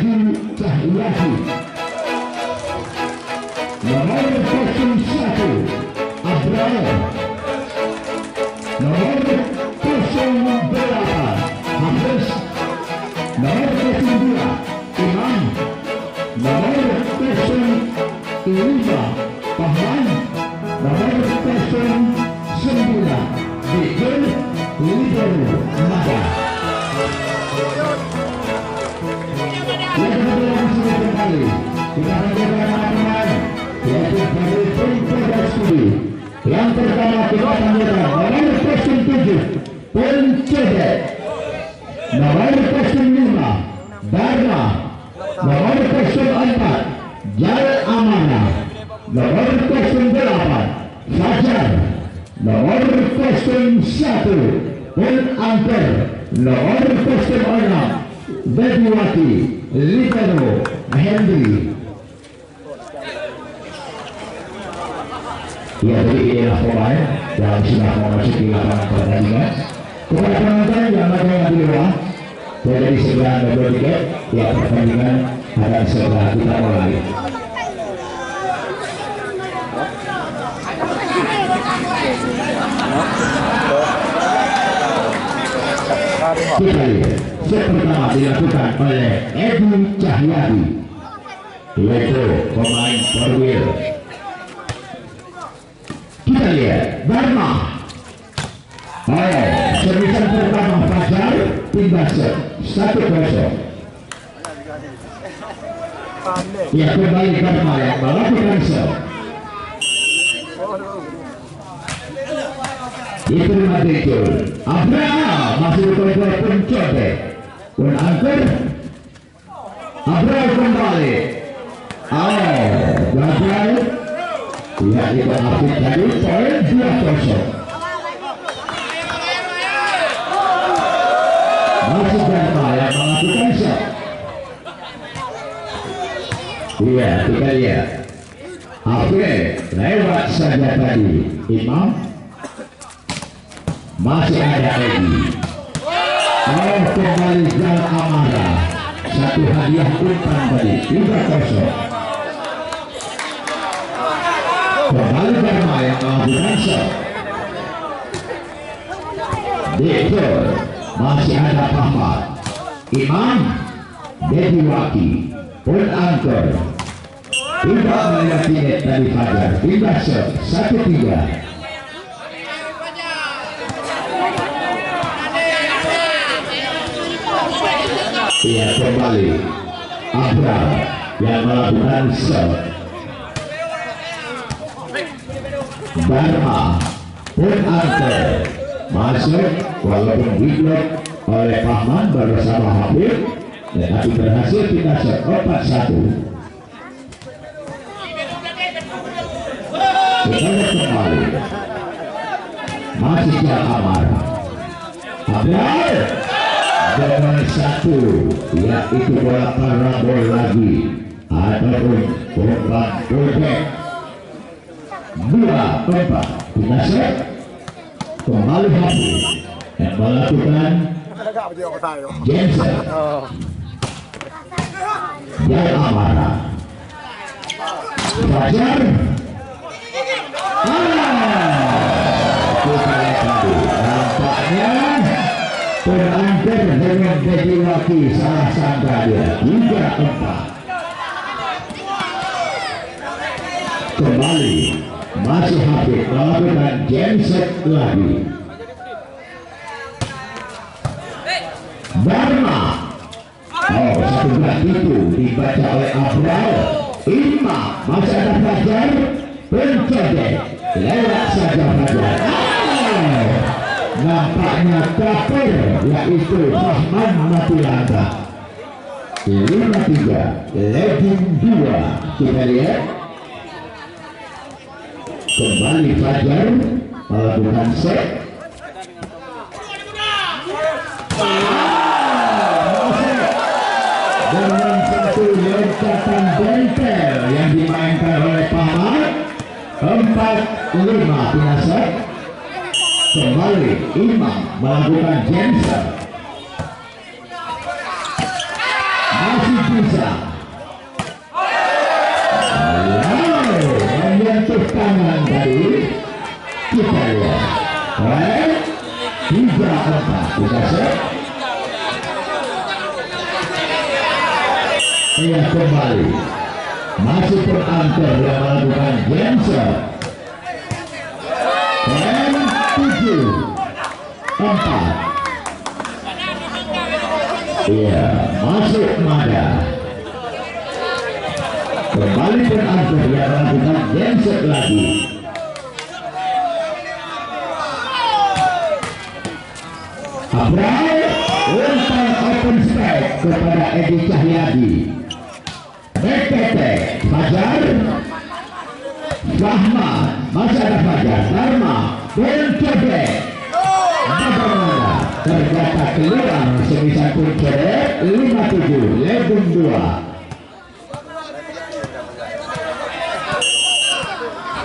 Edi Cahyadi. Nomor 01 Abraham. Nomor 08 Hafiz. Nomor 02 Imam. Nomor 05 Pahman. Nomor 09 Bikul Libero Mada. Yang kedua sudah kembali kita menjaga teman-teman yaitu dari Pintu Studi. Yang pertama kita menjaga nomor 07 Pencede, nomor 05 Dharma, nomor 04 Jal Amanah, nomor 08 Fajar, nomor 01 Pun Angker, nomor 06 Bediwati Libero Henry. Ya, jadi inilah pemain yang sudah memasuki lapangan pertandingan. Kepada penonton yang ada yang di luar, jadi segera double tiket. Ya, pertandingan akan segera kita mulai. Kita lihat set pertama dilakukan oleh Edi Cahyadi, yaitu pemain perwil. Kita lihat Dharma. Servisan pertama Fajar pindah set 1-0. Ya, kembali Dharma yang melakukan set. Diterima Dejul. Abraham masih berkontrol Pencode. Pun Angker. Abraham kembali. Gagal. Ya, itu Afid tadi poin 2-0. Masih Dharma yang melakukan shot. Iya, kita lihat Afid lewat saja tadi. Imam masih ada Edi. Kembali Jal Amara. Satu hadiah umpan tadi 3-0. Kembali Dharma yang melakukan shot. Dekor masih ada Pahmat. Imam Bediwati Pun Angker tidak melewati net dari Fajar. Pindah shot 1-3. Ia kembali Abraham yang melakukan shot. Dharma Pun Angker masuk walaupun diblok oleh Pahman bersama Habib, tetapi berhasil pindah shot 4-1. Kita kembali masih Jal Amara. Abraham dengan 1, yaitu bola parabol lagi ataupun umpan projek 2-4. Pindah shot. Kembali Habib yang melakukan Jensen. Jal Amara. Fajar. Kita lihat tadi nampaknya Angker dengan Bediwati salah sangka dia 3-4. Kembali masih Habib melakukan genset lagi. Dharma. Satu belah itu dibaca oleh Abraham. Imam masih ada Fajar. Pencode lewat saja Fajar. Nampaknya kapal yaitu Rahman mati langkah. 5-3 Legend 2. Kita lihat kembali Fajar melakukan set. Dengan satu loncatan benteng yang dimainkan oleh Pahmat. 4-5 pindah set. Kembali Imam melakukan genser. Masih bisa kita lihat. Baik, 3-4 kita set. Ia kembali masih terangker yang melakukan Jensen. Dan 7-4. Iya, masuk Mada. Kembali terangker yang melakukan Jensen lagi. Abrai umpan open strike kepada Edi Cahyadi. BPT Fajar Rahman, masih ada Fajar Dharma dan Cobek. Bagaimana ternyata keluar semisal pun Cobek 57 Lebung 2.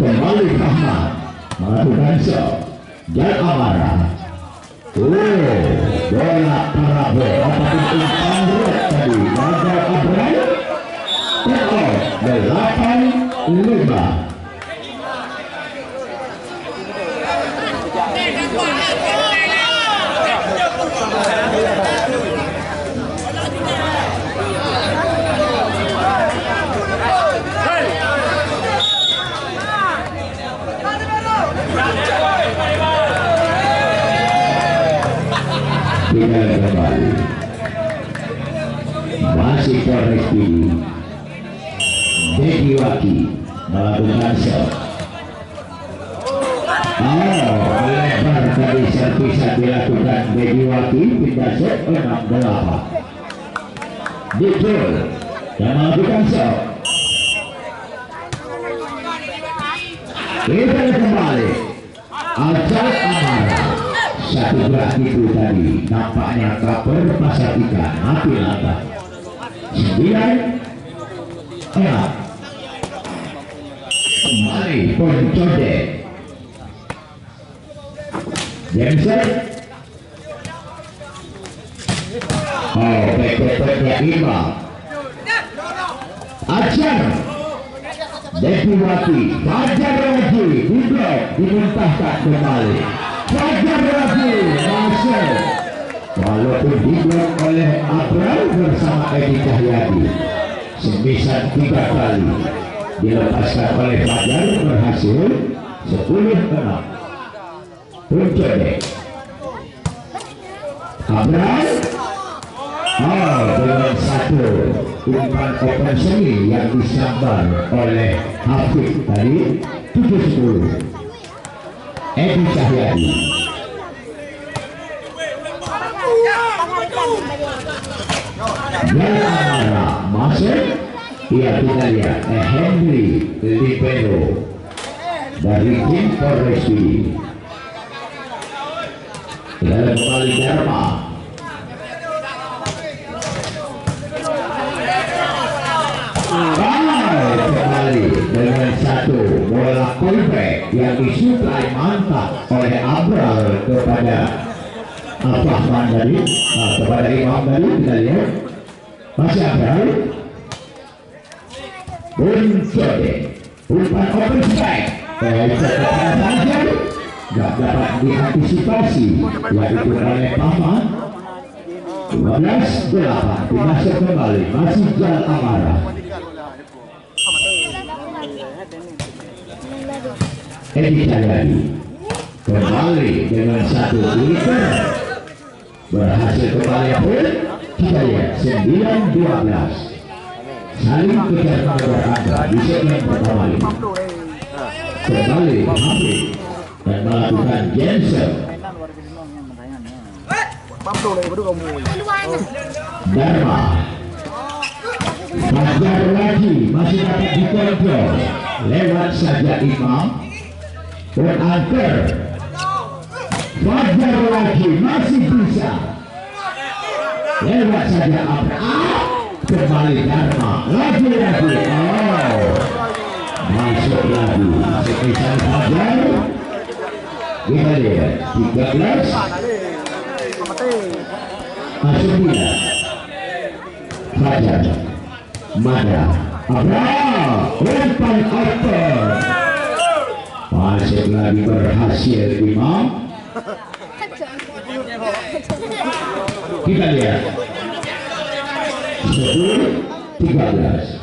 Kembali Rahman melakukan shot dan amarah. Bola parabol apapun umpan red tadi gagal Abrai. 8-5. Tinggal kembali masih koreksi Dedi Waki melakukan shot. Lebar tadi servisat dilakukan Dedi Waki, pindah shot 6-8. Dikul yang melakukan shot. Kita kembali Ajal Amara. Satu gerak itu tadi nampaknya kaper pasar ikan mati lantai. 9-6. Kembali Poncode Jensen. Back-backnya Imam Ajar Deviwati. Fajar lagi di blok, dimuntahkan kembali. Fajar lagi masuk, walaupun diblok oleh Abral bersama Edi Cahyadi. Semisal 3 kali dilepaskan oleh Fajar, berhasil 10-6. Puncode Abral dengan satu umpan open semi yang disambar oleh Hafid tadi 7-10. Edi Cahyadi Amara masuk. Ia kita lihat Henry Libero dari tim Foresti. Lalu kembali Dharma. Kembali dengan satu bola callback yang disuplai mantap oleh Abral kepada Fahman tadi, kepada Imam tadi. Kita lihat masih Abral. Puncode umpan open strike Fajar gak dapat diantisipasi, yaitu oleh Fahman. 15-8. Dimasuk kembali masih Jal Amara. Edi Cahyadi kembali dengan satu liter, berhasil kembali pun. Kita lihat 9-12. Saling kejar mengejar angka di segmen pertama ini. Kembali Hafid dan melakukan Jensen. Dharma Fajar lagi masih dapat dikontrol, lewat saja Imam. Berangker Fajar lagi masih bisa, lewat saja Abraham. Kembali Dharma lagi-lagi. Masuk lagi sekitar Fajar. Kita lihat 13 masuk dia Fajar Mada Abraham umpan open. masih lagi berhasil Imam. Kita lihat 10-13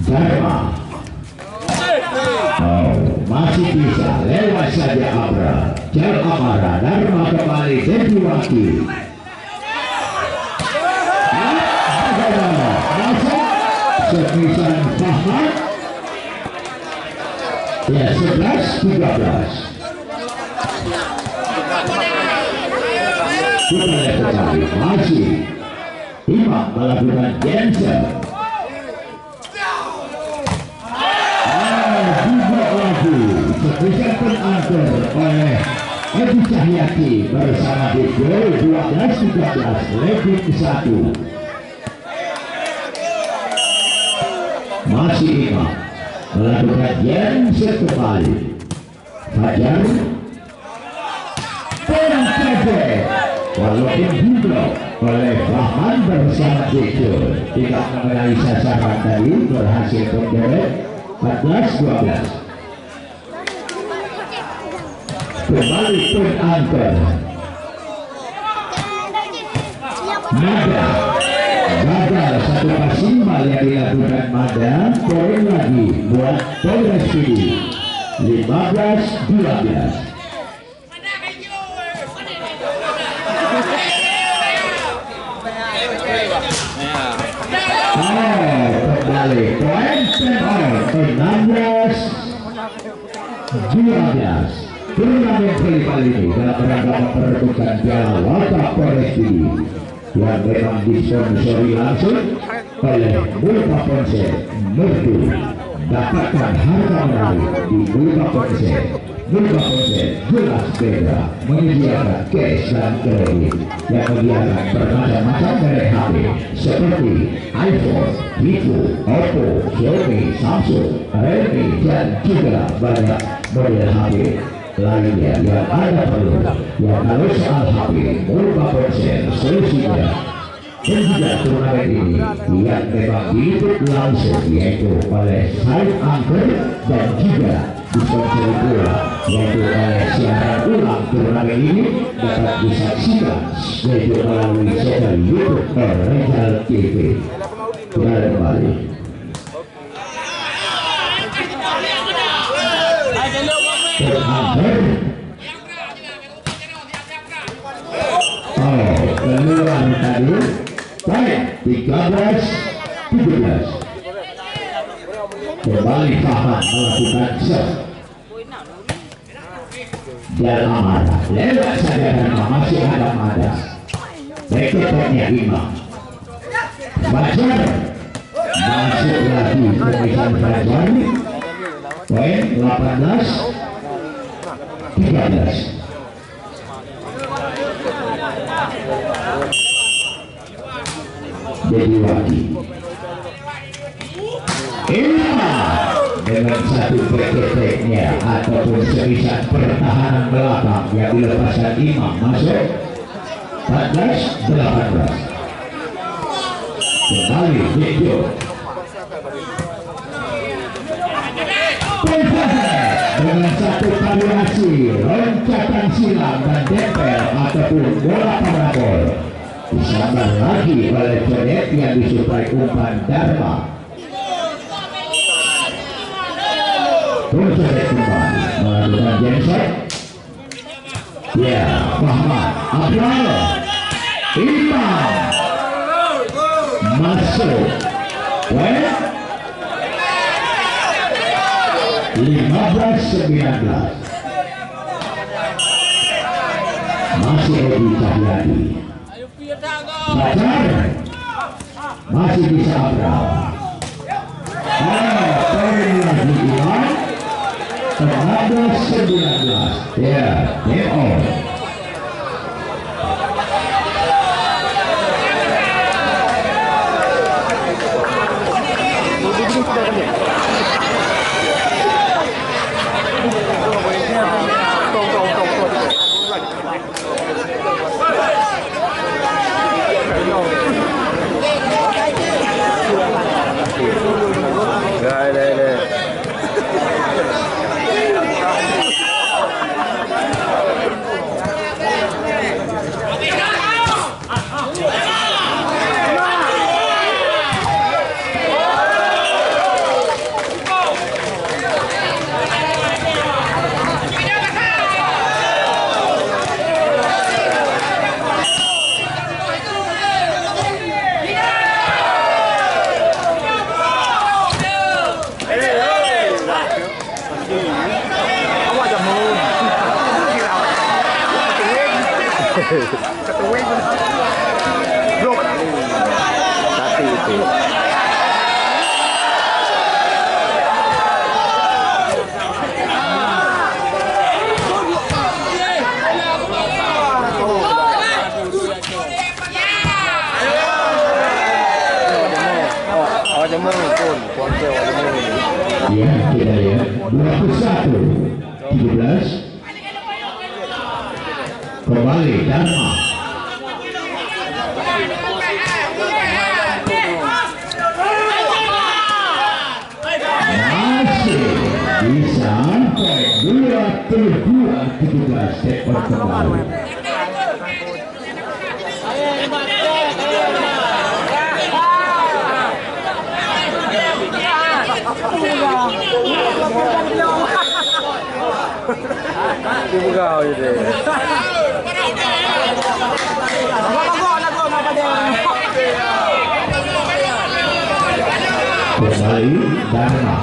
Dharma. Masih bisa lewat saja Abra. Jal Amara, Dharma kembali jadi wakil. Sepisan Fahmat. Ya 11-13. Kita lihat kembali masih Imam melakukan cancel. Sepisan penantar oleh Edi Cahyati bersama Dijo 12-13 lebih 1. Masih Imam melakukan cancel kembali. Fajar pencetak walaupun diblok oleh Rahman bersama Dijo tidak mengenai sasaran tadi, berhasil menderek 14-12. Kembali penantar Mada gagal satu maksimal yang dilakukan Mada. Poin lagi buat Polres Pidi 15-12. Kembali poin 16-12. Turnamen kali ini dalam rangka memperebutkan Piala Watak Polres Pidi yang memang disponsori langsung oleh Mulka Ponsel Merdu. Dapatkan harga menarik di Mulka Ponsel. Mulka Ponsel jelas beda, menyediakan cash dan kredit yang menyediakan bermacam-macam merek HP seperti iPhone, Vivo, Oppo, Xiaomi, Samsung, Realme dan juga banyak model HP lainnya yang ada perlu. Ya kalau soal HP, Mulka Ponsel solusinya. Dan juga turnamen ini yang memang diikut langsung yaitu oleh Said Angker dan juga disponsori pula yaitu oleh siaran ulang turnamen ini dapat disaksikan yaitu melalui channel YouTube Renjal TV. Kita kembali. Keluar tadi baik 13-17. Kembali Fahman melakukan serve dan Amara lewat saja dan masih ada Mada. Berikutnya Imam Fajar masuk lagi pemisahan Fajar. Poin 18-13. Jadi wakil dengan satu PTT-nya ataupun semisal pertahanan belakang yang dilepaskan Imam masuk 14-18. Kembali Dijo dengan satu variasi loncatan silang dan dempel ataupun bola parabol disambar lagi oleh Jonet yang disuplai umpan Dharma. Jonet kembali melakukan genset. Ya, Muhammad Abdul Imam masuk. 15-19. Masih Edi Cahyati. Fajar masih bisa Abra. Poin lagi Imam 16-19. Ya, DO. Đây. Satu itu. Ya, kita lihat 21 17 kembali Dharma masih bisa sampai 22-17 sektor kembali. Dibuka gitu. Kembali Dharma.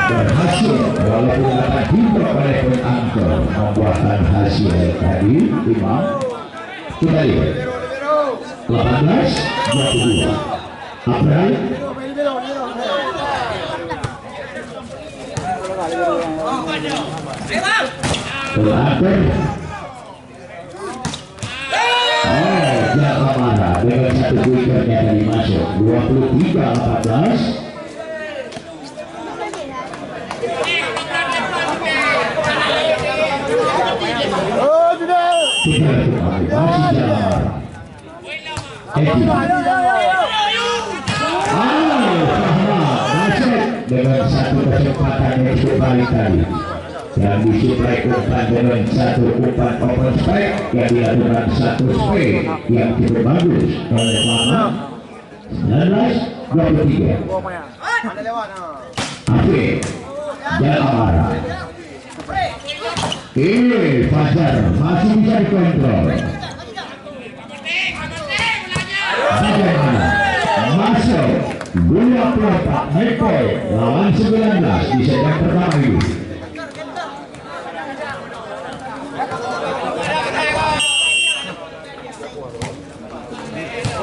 Berhasil walaupun dapat dibuat oleh penangkar membuahkan hasil tadi 5. Kita lihat 18-22 April terakhir Jakamara dengan satu wicketnya tadi masuk 23-14. Kita kembali masih Jakamara Edi dengan satu kesempatan yang cukup baik tadi yang disuplai umpan dengan satu umpan open strike yang dilakukan satu strike yang cukup bagus oleh Lama 19-23 Afif Jakamara. Ini Fajar masih bisa dikontrol. Bagaimana masuk 24 Mekoi lawan 19 di set yang pertama ini.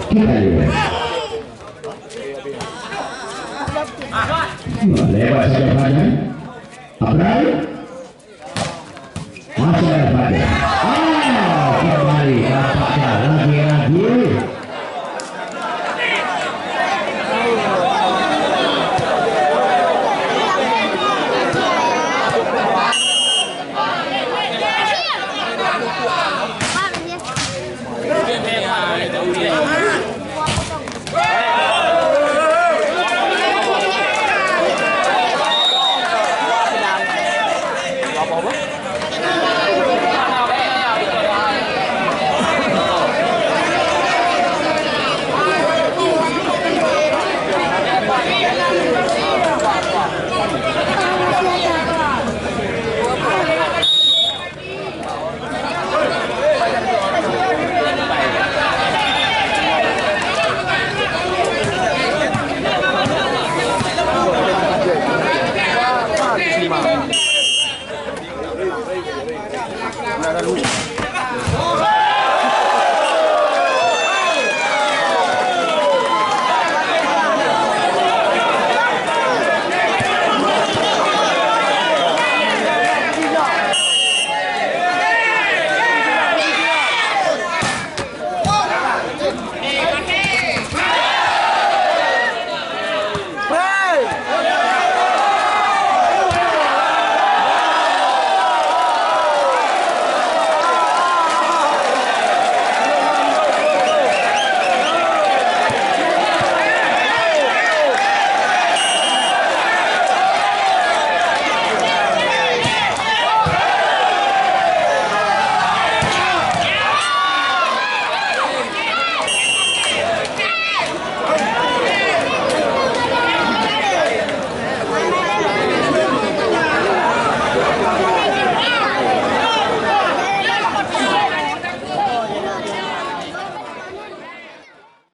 Kita lihat lewat saja Fajar April